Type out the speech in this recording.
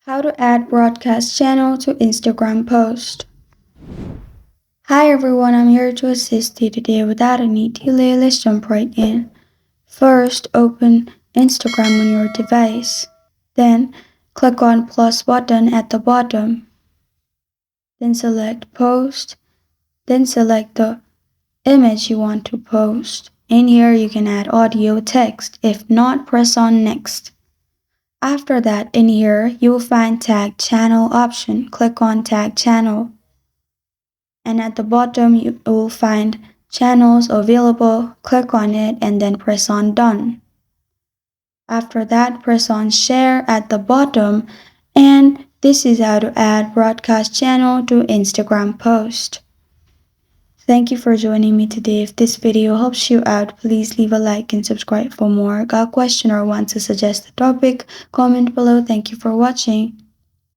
How to add broadcast channel to Instagram post. Hi everyone, I'm here to assist you today. Without any delay, let's jump right in. First, open Instagram on your device. Then, click on plus button at the bottom. Then select post. Then select the image you want to post. In here, you can add audio, text. If not, press on next. After that, in here, you will find tag channel option. Click on tag channel. And at the bottom, you will find channels available. Click on it and then press on done. After that, press on share at the bottom. And this is how to add broadcast channel to Instagram post. Thank you for joining me today. If this video helps you out, please leave a like and subscribe for more. Got a question or want to suggest a topic? Comment below. Thank you for watching.